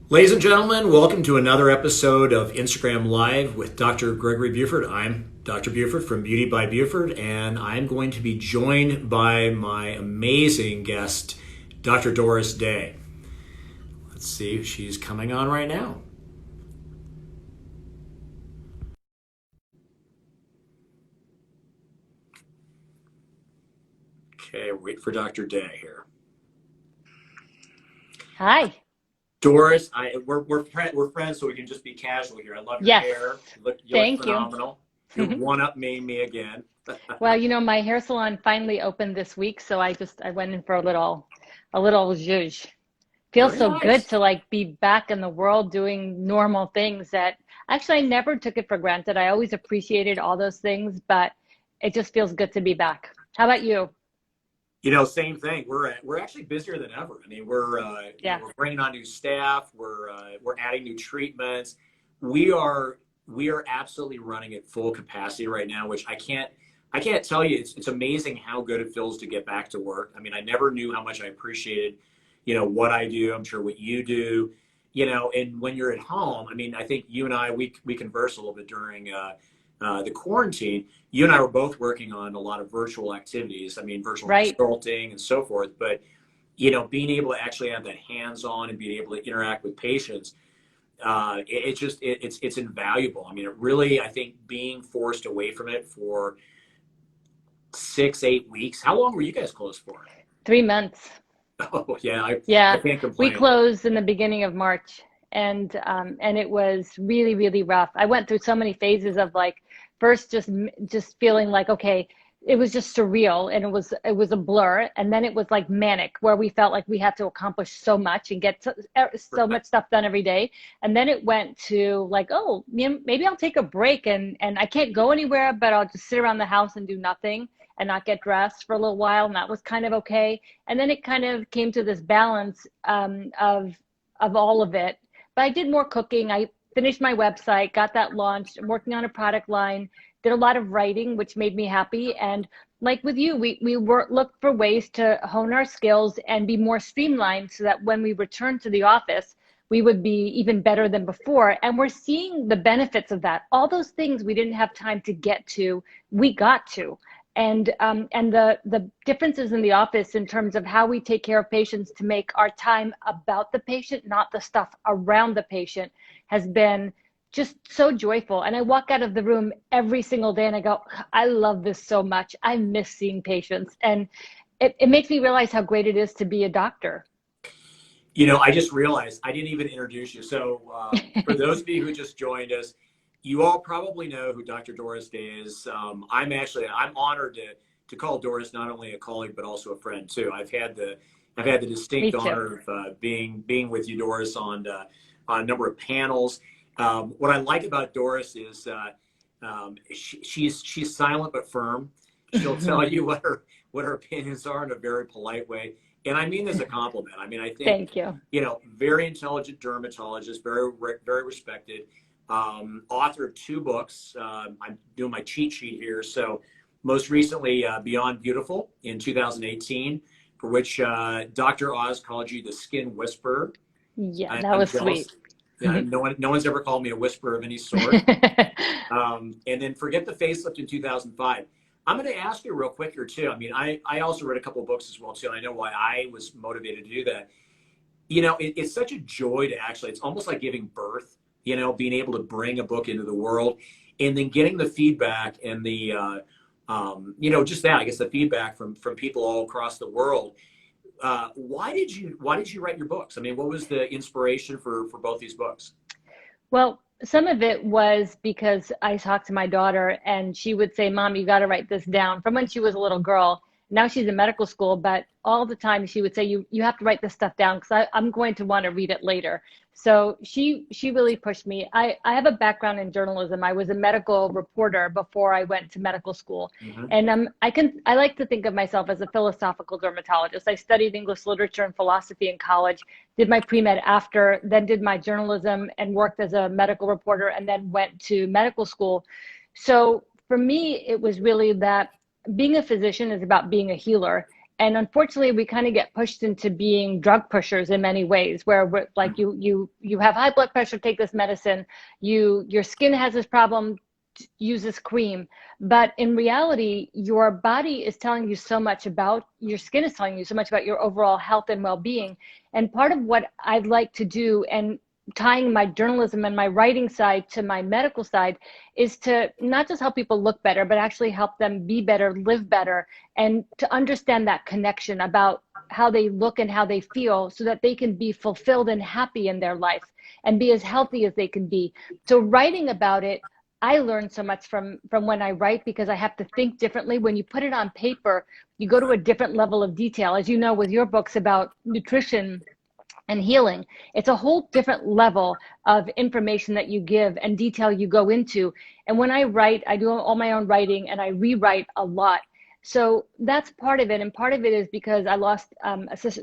Ladies and gentlemen, welcome to another episode of Instagram Live with Dr. Gregory Buford. I'm Dr. Buford from Beauty by Buford, and I'm going to be joined by my amazing guest, Dr. Doris Day. Let's see if she's coming on right now. Okay, wait for Dr. Day here. Hi. Doris, we're friends, so we can just be casual here. I love your Yes. hair. You look Thank you. phenomenal. You're one up me again. Well, my hair salon finally opened this week, so I went in for a little zhuzh. Feels Very so good nice. to be back in the world doing normal things that actually I never took it for granted. I always appreciated all those things, but it just feels good to be back. How about you? Same thing. We're actually busier than ever. I mean, Yeah. we're bringing on new staff. We're adding new treatments. We are absolutely running at full capacity right now, which I can't tell you. It's amazing how good it feels to get back to work. I mean, I never knew how much I appreciated, what I do. I'm sure what you do, and when you're at home, I mean, I think you and I we conversed a little bit during the quarantine. You and I were both working on a lot of virtual activities. I mean, virtual Right. consulting and so forth. But being able to actually have that hands-on and being able to interact with patients, it's invaluable. I mean, it really, I think, being forced away from it for 6, 8 weeks. How long were you guys closed for? 3 months. Oh yeah, I Yeah, can't we complain. closed in the beginning of March, and it was really, really rough. I went through so many phases of first just feeling like, okay, it was just surreal and it was a blur, and then it was like manic where we felt like we had to accomplish so much and get so Right. much stuff done every day. And then it went to like, oh, maybe I'll take a break, and I can't go anywhere, but I'll just sit around the house and do nothing and not get dressed for a little while, and that was kind of okay. And then it kind of came to this balance of all of it. But I did more cooking. I finished my website, got that launched. I'm working on a product line. Did a lot of writing, which made me happy. And like with you, we looked for ways to hone our skills and be more streamlined, so that when we return to the office, we would be even better than before. And we're seeing the benefits of that. All those things we didn't have time to get to, we got to. And the differences in the office in terms of how we take care of patients to make our time about the patient, not the stuff around the patient, has been just so joyful. And I walk out of the room every single day and I go, I love this so much. I miss seeing patients. And it makes me realize how great it is to be a doctor. I just realized I didn't even introduce you. So, for those of you who just joined us, you all probably know who Dr. Doris Day is. I'm honored to call Doris not only a colleague but also a friend too. I've had the Me distinct too. honor of being with you, Doris, on a number of panels. What I like about Doris is she's silent but firm. She'll tell you what her opinions are in a very polite way, and I mean this as a compliment. I mean, I think Thank you. very intelligent dermatologist, very respected. Author of 2 books. I'm doing my cheat sheet here. So, most recently, Beyond Beautiful in 2018, for which Dr. Oz called you the skin whisperer. Yeah, I, that I'm was sweet. jealous. Yeah, no one's ever called me a whisperer of any sort. And then Forget the Facelift in 2005. I'm going to ask you real quick here too. I mean, I also read a couple of books as well too, and I know why I was motivated to do that. It's such a joy to actually, it's almost like giving birth, being able to bring a book into the world and then getting the feedback and just that, I guess, the feedback from people all across the world. Why did you write your books? I mean, what was the inspiration for both these books? Well, some of it was because I talked to my daughter and she would say, Mom, you got to write this down, from when she was a little girl. Now she's in medical school, but all the time she would say, you have to write this stuff down because I'm going to want to read it later. So she really pushed me. I have a background in journalism. I was a medical reporter before I went to medical school. Hmm. And I like to think of myself as a philosophical dermatologist. I studied English literature and philosophy in college, did my pre-med after, then did my journalism and worked as a medical reporter, and then went to medical school. So for me, it was really that being a physician is about being a healer. And unfortunately, we kind of get pushed into being drug pushers in many ways, where we're, like you have high blood pressure, take this medicine. Your skin has this problem, use this cream. But in reality, your body is telling you so much about, your skin is telling you so much about your overall health and well-being. And part of what I'd like to do, and tying my journalism and my writing side to my medical side, is to not just help people look better, but actually help them be better, live better, and to understand that connection about how they look and how they feel, so that they can be fulfilled and happy in their life and be as healthy as they can be. So writing about it, I learn so much from when I write, because I have to think differently. When you put it on paper, you go to a different level of detail. As you know, with your books about nutrition and healing, it's a whole different level of information that you give and detail you go into. And when I write, I do all my own writing, and I rewrite a lot. So that's part of it. And part of it is because I lost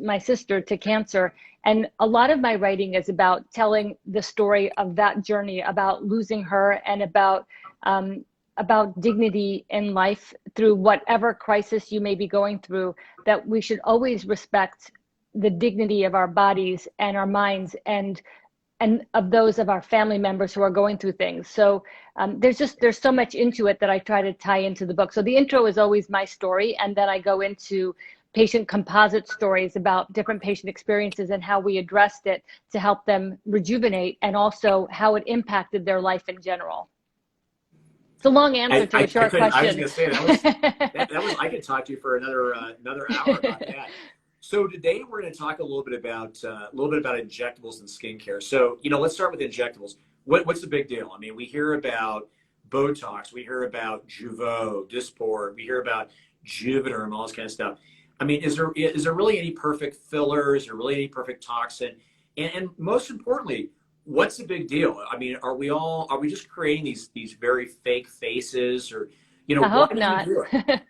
my sister to cancer. And a lot of my writing is about telling the story of that journey, about losing her, and about dignity in life through whatever crisis you may be going through, that we should always respect the dignity of our bodies and our minds, and of those of our family members who are going through things. So there's so much into it that I try to tie into the book. So the intro is always my story, and then I go into patient composite stories about different patient experiences and how we addressed it to help them rejuvenate, and also how it impacted their life in general. It's a long answer to a short question. I was going to say that was I could talk to you for another hour about that. So today we're going to talk a little bit about injectables and skincare. So, let's start with injectables. What's the big deal? I mean, we hear about Botox, we hear about Jeuveau, Dysport, we hear about Juvederm, all this kind of stuff. I mean, is there really any perfect filler? Is there really any perfect toxin? And most importantly, what's the big deal? I mean, are we just creating these very fake faces, or I hope not.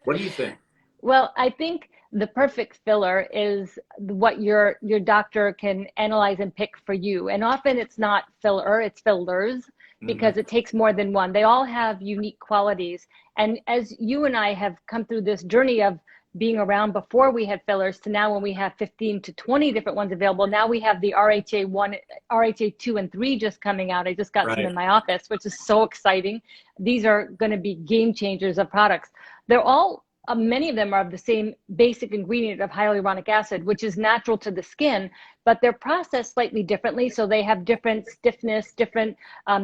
What do you think? Well, I think the perfect filler is what your doctor can analyze and pick for you. And often it's not filler, it's fillers, because it takes more than one. They all have unique qualities. And as you and I have come through this journey of being around before we had fillers to now, when we have 15 to 20 different ones available, now we have the RHA1, RHA2 and 3 just coming out. I just got some in my office, which is so exciting. These are going to be game changers of products. They're all many of them are of the same basic ingredient of hyaluronic acid, which is natural to the skin, but they're processed slightly differently. So they have different stiffness, different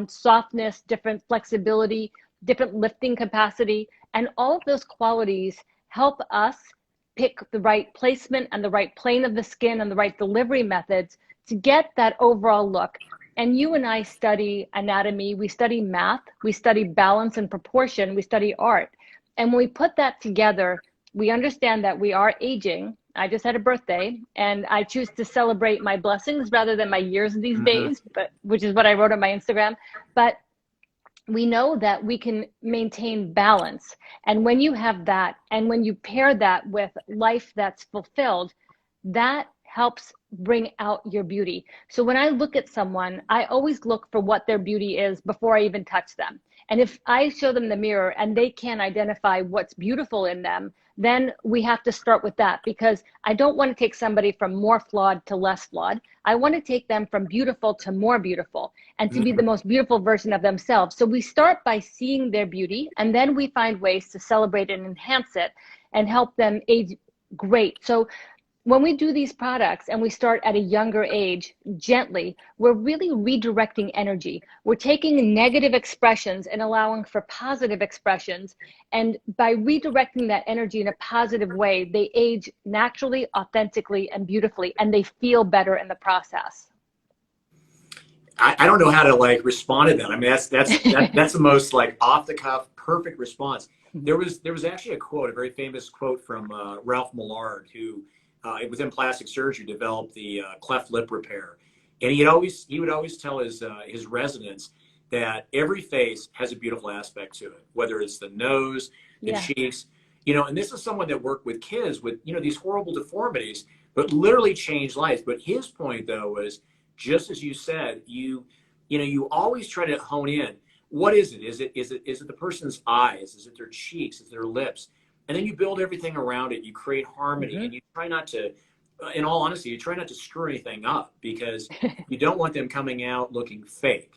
softness, different flexibility, different lifting capacity. And all of those qualities help us pick the right placement and the right plane of the skin and the right delivery methods to get that overall look. And you and I study anatomy, we study math, we study balance and proportion, we study art. And when we put that together, we understand that we are aging. I just had a birthday, and I choose to celebrate my blessings rather than my years these days, which is what I wrote on my Instagram. But we know that we can maintain balance. And when you have that, and when you pair that with life that's fulfilled, that helps bring out your beauty. So when I look at someone, I always look for what their beauty is before I even touch them. And if I show them the mirror and they can't identify what's beautiful in them, then we have to start with that, because I don't want to take somebody from more flawed to less flawed. I want to take them from beautiful to more beautiful, and to be the most beautiful version of themselves. So we start by seeing their beauty, and then we find ways to celebrate and enhance it and help them age great. So when we do these products and we start at a younger age, gently, we're really redirecting energy. We're taking negative expressions and allowing for positive expressions. And by redirecting that energy in a positive way, they age naturally, authentically, and beautifully, and they feel better in the process. I don't know how to respond to that. I mean, that's the most off the cuff, perfect response. There was actually a quote, a very famous quote from Ralph Millard, who within plastic surgery developed the cleft lip repair, and he would always tell his residents that every face has a beautiful aspect to it, whether it's the nose, the cheeks, and this is someone that worked with kids with these horrible deformities, but literally changed lives. But his point though was, just as you said, you always try to hone in. What is it? Is it the person's eyes? Is it their cheeks? Is it their lips? and then you build everything around it. You create harmony, Mm-hmm. and you try not to, in all honesty, you try not to screw anything up because you don't want them coming out looking fake.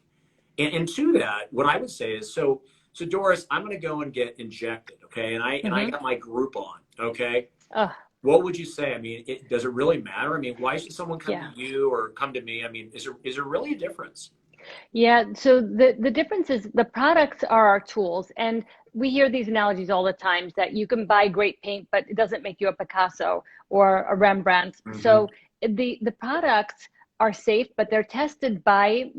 And to that, what I would say is, so Doris, I'm going to go and get injected, okay? And I Mm-hmm. got my group on, okay? Oh, What would you say? I mean, does it really matter? I mean, why should someone come to yeah. you or come to me? I mean, is there really a difference? Yeah, so the difference is the products are our tools, and we hear these analogies all the time that you can buy great paint, but it doesn't make you a Picasso or a Rembrandt. Hmm. So the products are safe, but they're tested by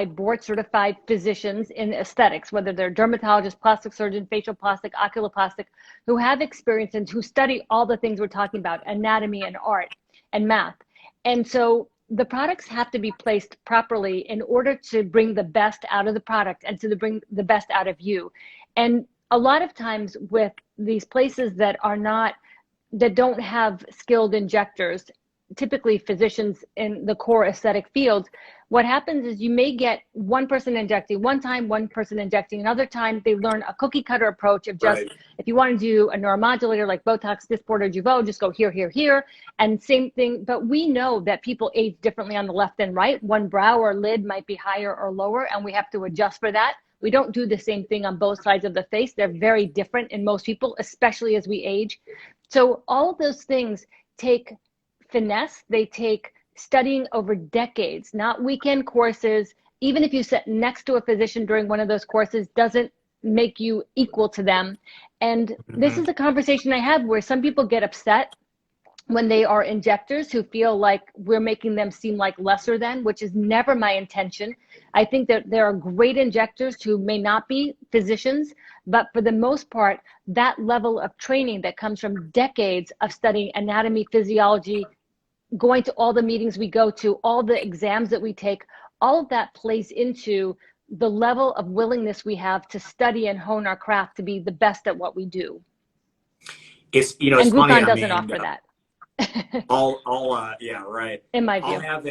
board certified physicians in aesthetics, whether they're dermatologists, plastic surgeon, facial plastic, oculoplastic, who have experience and who study all the things we're talking about, anatomy and art and math. And so the products have to be placed properly in order to bring the best out of the product and to bring the best out of you. And a lot of times with these places that don't have skilled injectors, typically physicians in the core aesthetic fields, what happens is you may get one person injecting one time, one person injecting another time. They learn a cookie cutter approach of just, Right. if you want to do a neuromodulator like Botox, Dysport, or Jeuveau, just go here, here, here. And same thing, but we know that people age differently on the left and right. One brow or lid might be higher or lower, and we have to adjust for that. We don't do the same thing on both sides of the face. They're very different in most people, especially as we age. So all of those things take finesse. They take studying over decades, not weekend courses. Even if you sit next to a physician during one of those courses, doesn't make you equal to them. And this Hmm. is a conversation I have where some people get upset when they are injectors who feel like we're making them seem like lesser than, which is never my intention. I think that there are great injectors who may not be physicians, but for the most part, that level of training that comes from decades of studying anatomy, physiology, going to all the meetings we go to, all the exams that we take, all of that plays into the level of willingness we have to study and hone our craft to be the best at what we do. It's And funny. Groupon I doesn't mean, offer that, yeah, right. in my I'll view. have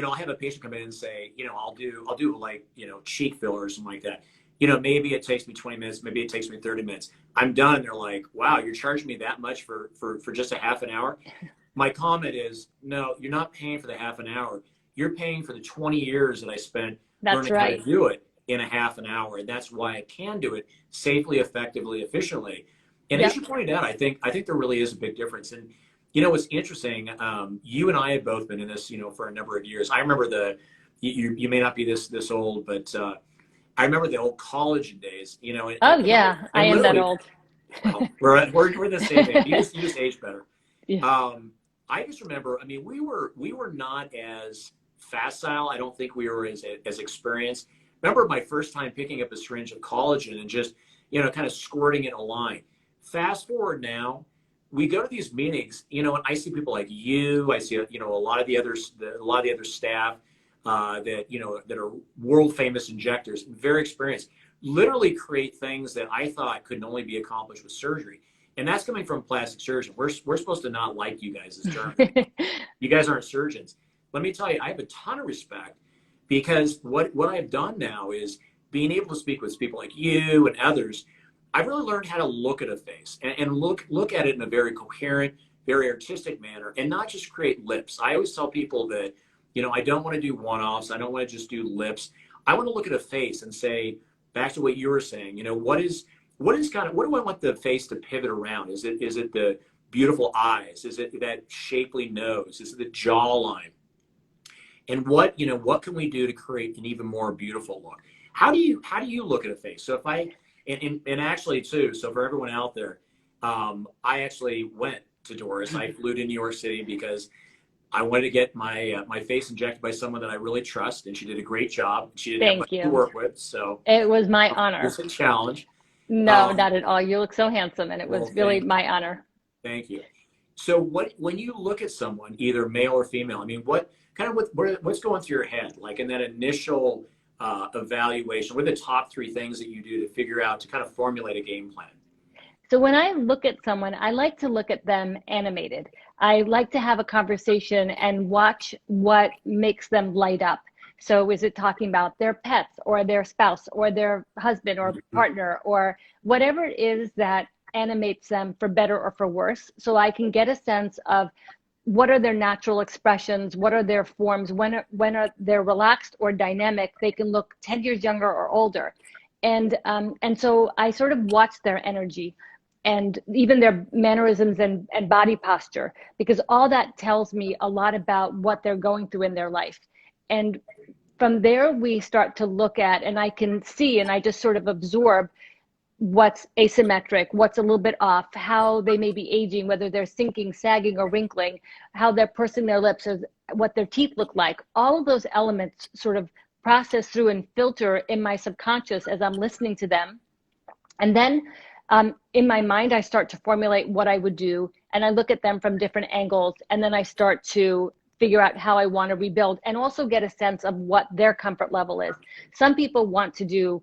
I'll have a patient come in and say, I'll do like, cheek filler or something like that. Maybe it takes me 20 minutes, maybe it takes me 30 minutes. I'm done. And they're like, wow, you're charging me that much for just a half an hour. My comment is, no, you're not paying for the half an hour. You're paying for the 20 years that I spent That's learning how to right. do it in a half an hour. And that's why I can do it safely, effectively, efficiently. And as Yep. you pointed out, I think there really is a big difference. And what's interesting, you and I have both been in this, for a number of years. I remember you may not be this old, but I remember the old college days, Oh yeah, I and am that literally, old. well, we're the same age. You just age better. Yeah. Um, I just remember, I mean, we were not as facile. I don't think we were as experienced. Remember my first time picking up a syringe of collagen and just, kind of squirting it in a line. Fast forward now, we go to these meetings, and I see people like you. I see, a lot of the others, a lot of the other staff that are world famous injectors, very experienced, literally create things that I thought could only be accomplished with surgery. And that's coming from a plastic surgeon. We're supposed to not like you guys as derms. You guys aren't surgeons. Let me tell you, I have a ton of respect because what I've done now is being able to speak with people like you and others. I've really learned how to look at a face and look at it in a very coherent, very artistic manner, and not just create lips. I always tell people that, I don't want to do one-offs. I don't want to just do lips. I want to look at a face and say, back to what you were saying, what do I want the face to pivot around? Is it the beautiful eyes? Is it that shapely nose? Is it the jawline? And what can we do to create an even more beautiful look? How do you look at a face? So if I and actually too, so for everyone out there, I actually went to Doris. I flew to New York City because I wanted to get my face injected by someone that I really trust, and she did a great job. She didn't have much Thank to you. work with, so It was my it was honor. a challenge. No, Um, not at all. You look so handsome, and it well, was really thank my honor. Thank you. So when you look at someone, either male or female, I mean, what's going through your head, like in that initial evaluation? What are the top three things that you do to figure out to kind of formulate a game plan? So when I look at someone, I like to look at them animated. I like to have a conversation and watch what makes them light up. So is it talking about their pets or their spouse or their husband or Mhm. partner or whatever it is that animates them for better or for worse. So I can get a sense of what are their natural expressions, what are their forms, when are they're relaxed or dynamic, they can look 10 years younger or older. And so I sort of watch their energy and even their mannerisms and body posture, because all that tells me a lot about what they're going through in their life. And from there, we start to look at, and I can see, and I just sort of absorb what's asymmetric, what's a little bit off, how they may be aging, whether they're sinking, sagging, or wrinkling, how they're pursing their lips, or what their teeth look like. All of those elements sort of process through and filter in my subconscious as I'm listening to them. And then in my mind, I start to formulate what I would do, and I look at them from different angles, and then I start to figure out how I want to rebuild and also get a sense of what their comfort level is. Some people want to do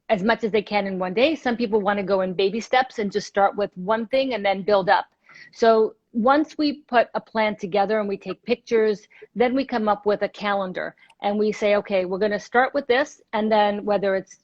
as much as they can in one day. Some people want to go in baby steps and just start with one thing and then build up. So once we put a plan together and we take pictures, then we come up with a calendar and we say, okay, we're going to start with this. And then whether it's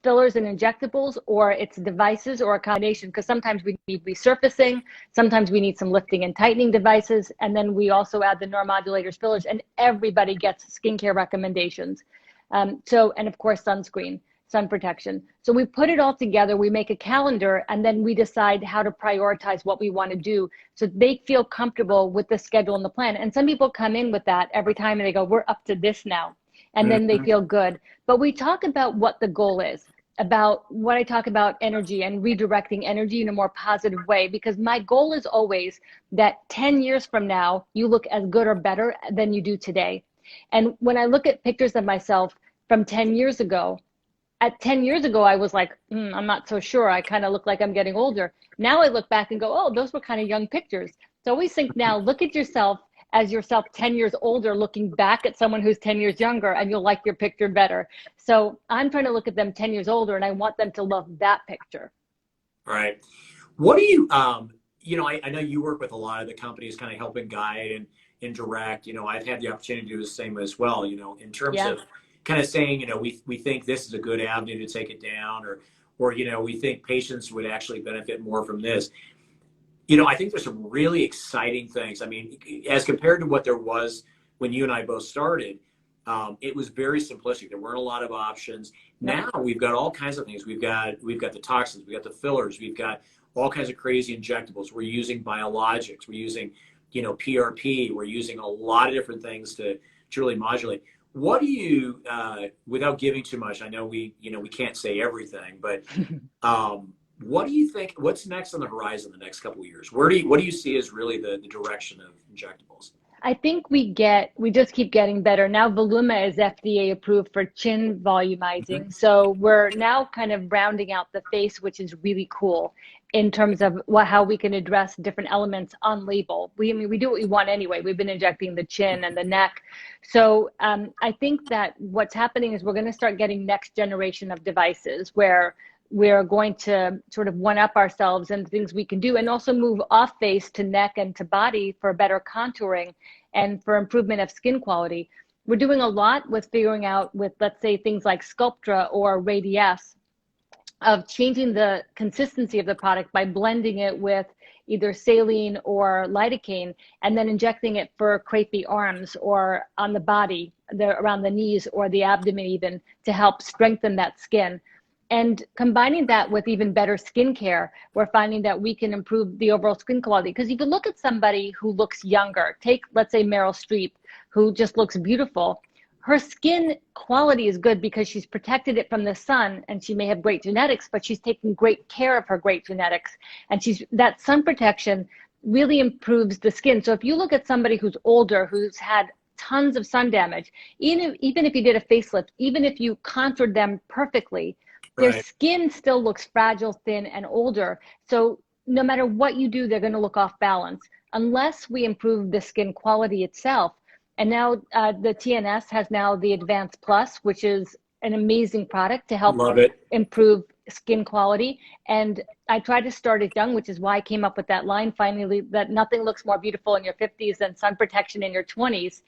fillers and injectables or it's devices or a combination, because sometimes we need resurfacing, sometimes we need some lifting and tightening devices. And then we also add the neuromodulators, fillers, and everybody gets skincare recommendations. And of course, sunscreen, sun protection. So we put it all together, we make a calendar, and then we decide how to prioritize what we want to do so they feel comfortable with the schedule and the plan. And some people come in with that every time and they go, we're up to this now. And then they feel good. But we talk about what the goal is, about what I talk about energy and redirecting energy in a more positive way, because my goal is always that 10 years from now, you look as good or better than you do today. And when I look at pictures of myself from 10 years ago, at 10 years ago, I was like, I'm not so sure. I kind of look like I'm getting older. Now I look back and go, oh, those were kind of young pictures. So I always think now, look at yourself as yourself 10 years older, looking back at someone who's 10 years younger, and you'll like your picture better. So I'm trying to look at them 10 years older, and I want them to love that picture. Right. What do you, I know you work with a lot of the companies kind of helping guide and direct. I've had the opportunity to do the same as well, in terms of kind of saying, we think this is a good avenue to take it down, or we think patients would actually benefit more from this. I think there's some really exciting things. I mean, as compared to what there was when you and I both started, it was very simplistic. There weren't a lot of options. Now we've got all kinds of things. We've got the toxins, we've got the fillers, we've got all kinds of crazy injectables. We're using biologics. We're using, PRP. We're using a lot of different things to really modulate. What do you, without giving too much, I know we can't say everything, but what do you think, what's next on the horizon the next couple of years? What do you see as really the direction of injectables? I think we just keep getting better. Now Voluma is FDA approved for chin volumizing. So we're now kind of rounding out the face, which is really cool in terms of how we can address different elements on label. We do what we want anyway. We've been injecting the chin and the neck. So I think that what's happening is we're going to start getting next generation of devices where we're going to sort of one up ourselves and things we can do, and also move off face to neck and to body for better contouring and for improvement of skin quality. We're doing a lot with figuring out with, let's say, things like Sculptra or Radiesse, of changing the consistency of the product by blending it with either saline or lidocaine, and then injecting it for crepey arms or on the body, around the knees or the abdomen even, to help strengthen that skin. And combining that with even better skincare, we're finding that we can improve the overall skin quality. Because if you look at somebody who looks younger, take, let's say, Meryl Streep, who just looks beautiful, her skin quality is good because she's protected it from the sun, and she may have great genetics, but she's taking great care of her great genetics. And that sun protection really improves the skin. So if you look at somebody who's older, who's had tons of sun damage, even if you did a facelift, even if you contoured them perfectly, their skin still looks fragile, thin, and older. So no matter what you do, they're going to look off balance unless we improve the skin quality itself. And now the TNS has now the Advanced Plus, which is an amazing product to help improve skin quality. And I tried to start it young, which is why I came up with that line finally, that nothing looks more beautiful in your 50s than sun protection in your 20s.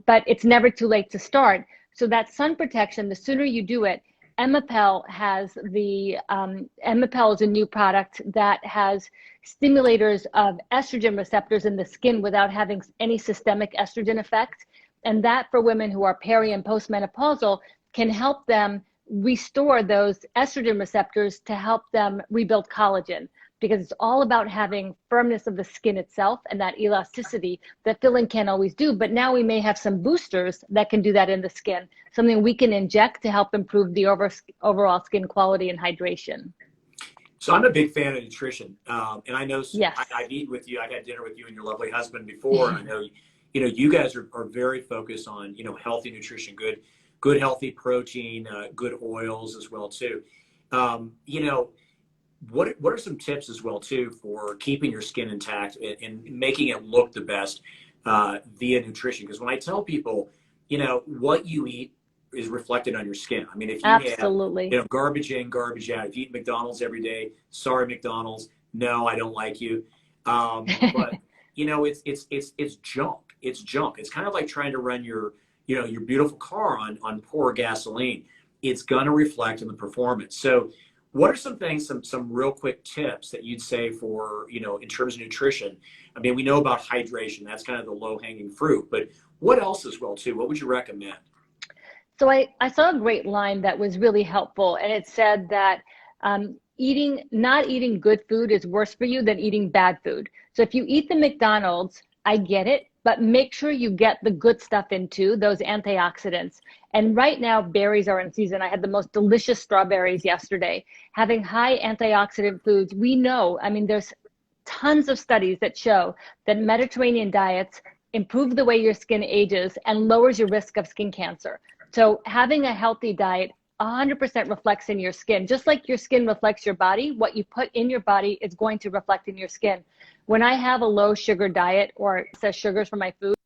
But it's never too late to start. So that sun protection, the sooner you do it, Emipel has the Emipel is a new product that has stimulators of estrogen receptors in the skin without having any systemic estrogen effect. And that for women who are peri and postmenopausal can help them restore those estrogen receptors to help them rebuild collagen, because it's all about having firmness of the skin itself and that elasticity that fill-in can't always do. But now we may have some boosters that can do that in the skin, something we can inject to help improve the overall skin quality and hydration. So I'm a big fan of nutrition, and I know Yes. I've eaten with you. I've had dinner with you and your lovely husband before. And I know, you guys are very focused on, healthy nutrition, good healthy protein, good oils as well too. What are some tips as well too for keeping your skin intact and making it look the best via nutrition? Because when I tell people, what you eat is reflected on your skin. I mean, if you Absolutely. have, garbage in, garbage out. If you eat McDonald's every day, sorry McDonald's, no, I don't like you. But it's junk. It's junk. It's kind of like trying to run your beautiful car on poor gasoline. It's gonna reflect in the performance. So what are some things, some real quick tips that you'd say for, in terms of nutrition? I mean, we know about hydration. That's kind of the low hanging fruit, but what else as well too? What would you recommend? So I saw a great line that was really helpful, and it said that not eating good food is worse for you than eating bad food. So if you eat the McDonald's, I get it, but make sure you get the good stuff in too, those antioxidants. And right now, berries are in season. I had the most delicious strawberries yesterday. Having high antioxidant foods, we know, I mean, there's tons of studies that show that Mediterranean diets improve the way your skin ages and lowers your risk of skin cancer. So having a healthy diet 100% reflects in your skin. Just like your skin reflects your body, what you put in your body is going to reflect in your skin. When I have a low sugar diet or it says sugars for my food,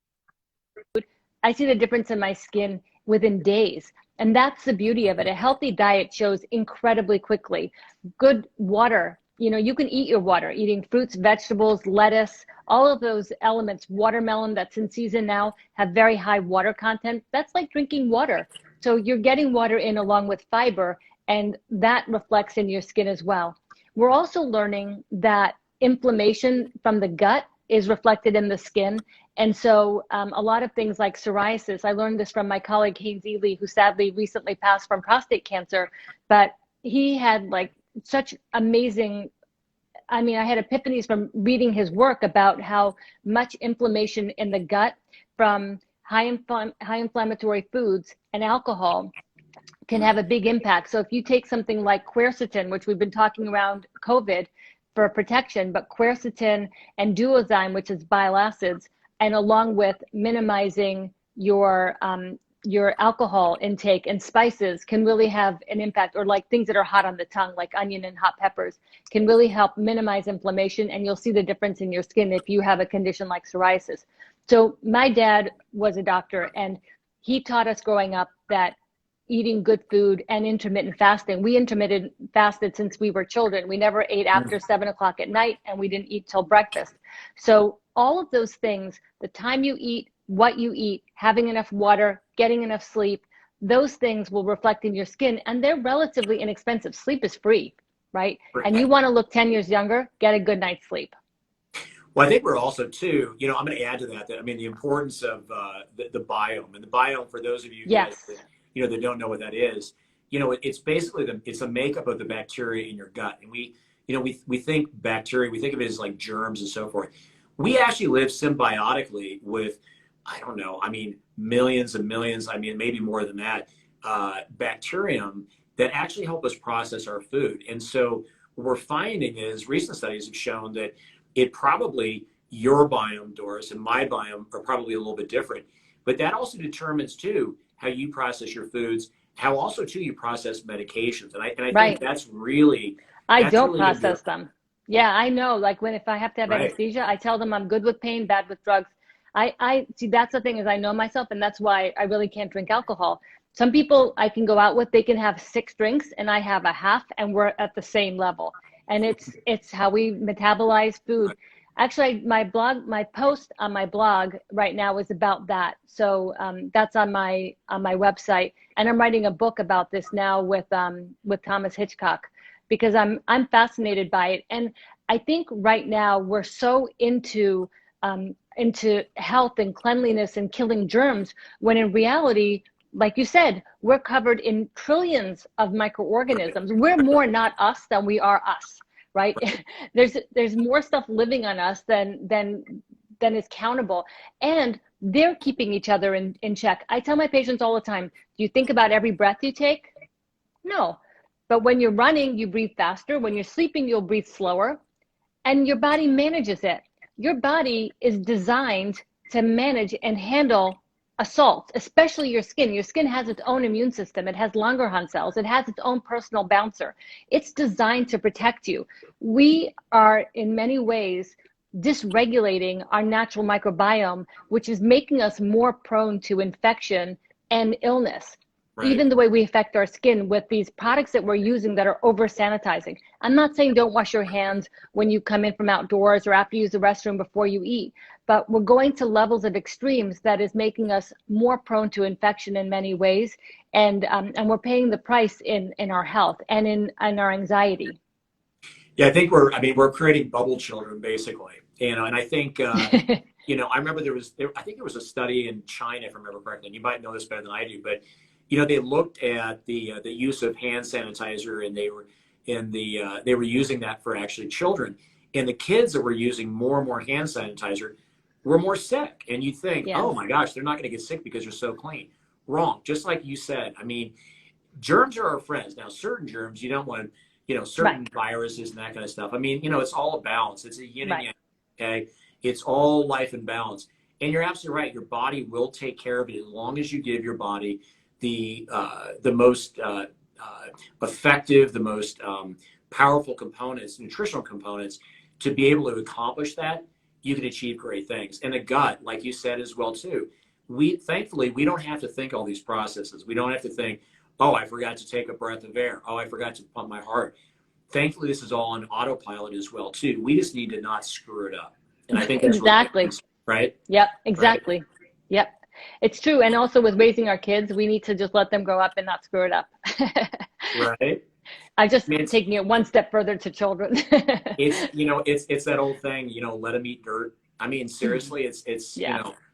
I see the difference in my skin within days. And that's the beauty of it. A healthy diet shows incredibly quickly. Good water, you can eat your water, eating fruits, vegetables, lettuce, all of those elements. Watermelon that's in season now have very high water content. That's like drinking water. So you're getting water in along with fiber, and that reflects in your skin as well. We're also learning that inflammation from the gut is reflected in the skin. And so a lot of things like psoriasis, I learned this from my colleague Haynes Ely, who sadly recently passed from prostate cancer, but he had like such amazing, I had epiphanies from reading his work about how much inflammation in the gut from high inflammatory foods and alcohol can have a big impact. So if you take something like quercetin, which we've been talking around COVID for protection, but quercetin and duozyme, which is bile acids, and along with minimizing your alcohol intake and spices can really have an impact, or like things that are hot on the tongue, like onion and hot peppers, can really help minimize inflammation. And you'll see the difference in your skin if you have a condition like psoriasis. So my dad was a doctor, and he taught us growing up that eating good food and intermittent fasting. We intermittent fasted since we were children. We never ate after 7 o'clock at night, and we didn't eat till breakfast. So all of those things, the time you eat, what you eat, having enough water, getting enough sleep, those things will reflect in your skin, and they're relatively inexpensive. Sleep is free, right? And you want to look 10 years younger, get a good night's sleep. Well, I think we're also too, I'm going to add to that, the importance of the biome. And the biome, for those of you guys that, that don't know what that is, it's basically it's the makeup of the bacteria in your gut. And we think bacteria, we think of it as like germs and so forth. We actually live symbiotically with, millions and millions, maybe more than that, bacterium that actually help us process our food. And so what we're finding is recent studies have shown that your biome, Doris, and my biome are probably a little bit different, but that also determines too how you process your foods, how also too you process medications. And I think that's really, I don't process them. Yeah, I know. Like if I have to have anesthesia, I tell them I'm good with pain, bad with drugs. I see, that's the thing, is I know myself, and that's why I really can't drink alcohol. Some people I can go out with, they can have 6 drinks and I have a half, and we're at the same level. And it's how we metabolize food. Actually, my post on my blog right now is about that. So that's on my website, and I'm writing a book about this now with Thomas Hitchcock, because I'm fascinated by it. And I think right now we're so into health and cleanliness and killing germs, when in reality, like you said, we're covered in trillions of microorganisms. We're more not us than we are us, right? There's more stuff living on us than is countable, and they're keeping each other in check. I tell my patients all the time, do you think about every breath you take? No. But when you're running, you breathe faster. When you're sleeping, you'll breathe slower, and your body manages it. Your body is designed to manage and handle assaults, especially your skin. Your skin has its own immune system. It has Langerhans cells. It has its own personal bouncer. It's designed to protect you. We are, in many ways, dysregulating our natural microbiome, which is making us more prone to infection and illness. Right. Even the way we affect our skin with these products that we're using that are over sanitizing. I'm not saying don't wash your hands when you come in from outdoors or after you use the restroom before you eat, but we're going to levels of extremes that is making us more prone to infection in many ways, and we're paying the price in our health and in our anxiety. Yeah, I think we're creating bubble children basically, and I think I remember I think there was a study in China, if I remember correctly, and you might know this better than I do, but they looked at the use of hand sanitizer, and they were using that for actually children, and the kids that were using more and more hand sanitizer were more sick. And you think, yes, oh my gosh, they're not going to get sick because they're so clean. Wrong. Just like you said. I mean, germs are our friends. Now, certain germs you don't want, certain viruses and that kind of stuff. I mean, it's all a balance. It's a yin and yang. Okay, it's all life and balance. And you're absolutely right. Your body will take care of it as long as you give your body the most effective, the most powerful components, nutritional components, to be able to accomplish that. You can achieve great things. And the gut, like you said as well too, thankfully we don't have to think all these processes. We don't have to think, oh, I forgot to take a breath of air. Oh, I forgot to pump my heart. Thankfully, this is all on autopilot as well too. We just need to not screw it up. And I think that's exactly really, right. Yep. Exactly. Right? Yep. It's true. And also with raising our kids, we need to just let them grow up and not screw it up. Right. I'm just taking it one step further to children. It's that old thing, let them eat dirt. I mean, seriously, it's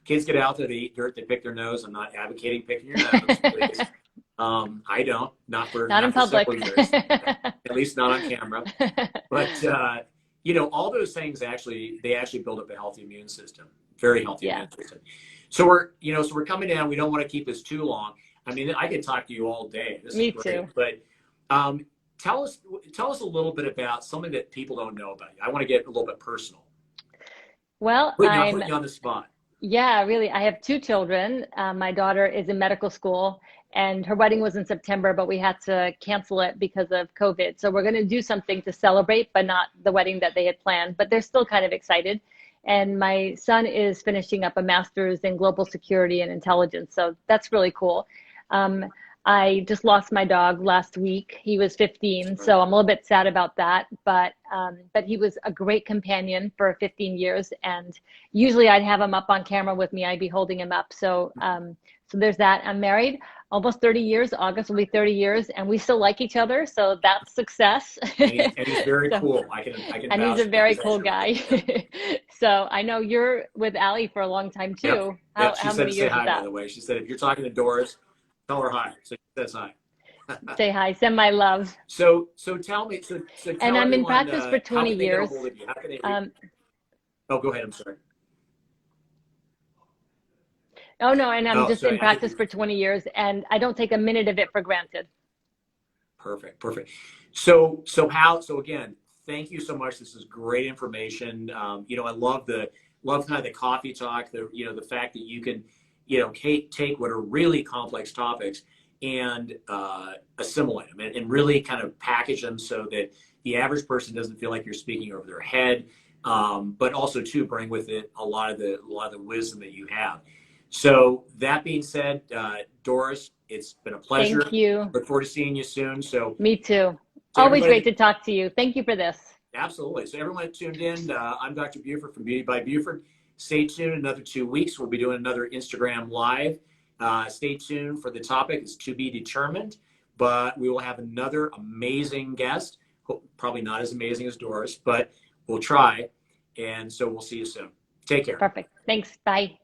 kids get out there, they eat dirt, they pick their nose. I'm not advocating picking your nose, please. I don't, not in public. Years, at least not on camera. But all those things actually build up a healthy immune system, very healthy immune system. So we're coming down. We don't want to keep this too long. I mean, I could talk to you all day. Me too. But tell us a little bit about something that people don't know about you. I want to get a little bit personal. Well, putting you on the spot. Yeah, really. I have two children. My daughter is in medical school, and her wedding was in September, but we had to cancel it because of COVID. So we're going to do something to celebrate, but not the wedding that they had planned. But they're still kind of excited. And my son is finishing up a master's in global security and intelligence. So that's really cool. I just lost my dog last week. He was 15, so I'm a little bit sad about that. But he was a great companion for 15 years. And usually I'd have him up on camera with me. I'd be holding him up. So there's that. I'm married almost 30 years. August will be 30 years, and we still like each other. So that's success. And he's very cool. I can and he's a very cool guy. So I know you're with Allie for a long time too. Yep. She said to say hi, by the way. She said, if you're talking to Doris, tell her hi. So she says hi. Say hi. Send my love. So tell me. So tell and I'm everyone, in practice for 20 years. Oh, go ahead. I'm sorry. Oh, no, and I'm just in practice for 20 years, and I don't take a minute of it for granted. Perfect. So again, thank you so much. This is great information. I love kind of the coffee talk, the fact that you can, take what are really complex topics and assimilate them and really kind of package them so that the average person doesn't feel like you're speaking over their head, but also to bring with it a lot of the wisdom that you have. So that being said, Doris, it's been a pleasure. Thank you. Look forward to seeing you soon. So me too. Always great to talk to you. Thank you for this. Absolutely. So everyone tuned in. I'm Dr. Buford from Beauty by Buford. Stay tuned. Another 2 weeks, we'll be doing another Instagram live. Stay tuned for the topic. It's to be determined, but we will have another amazing guest. Probably not as amazing as Doris, but we'll try. And so we'll see you soon. Take care. Perfect. Thanks. Bye.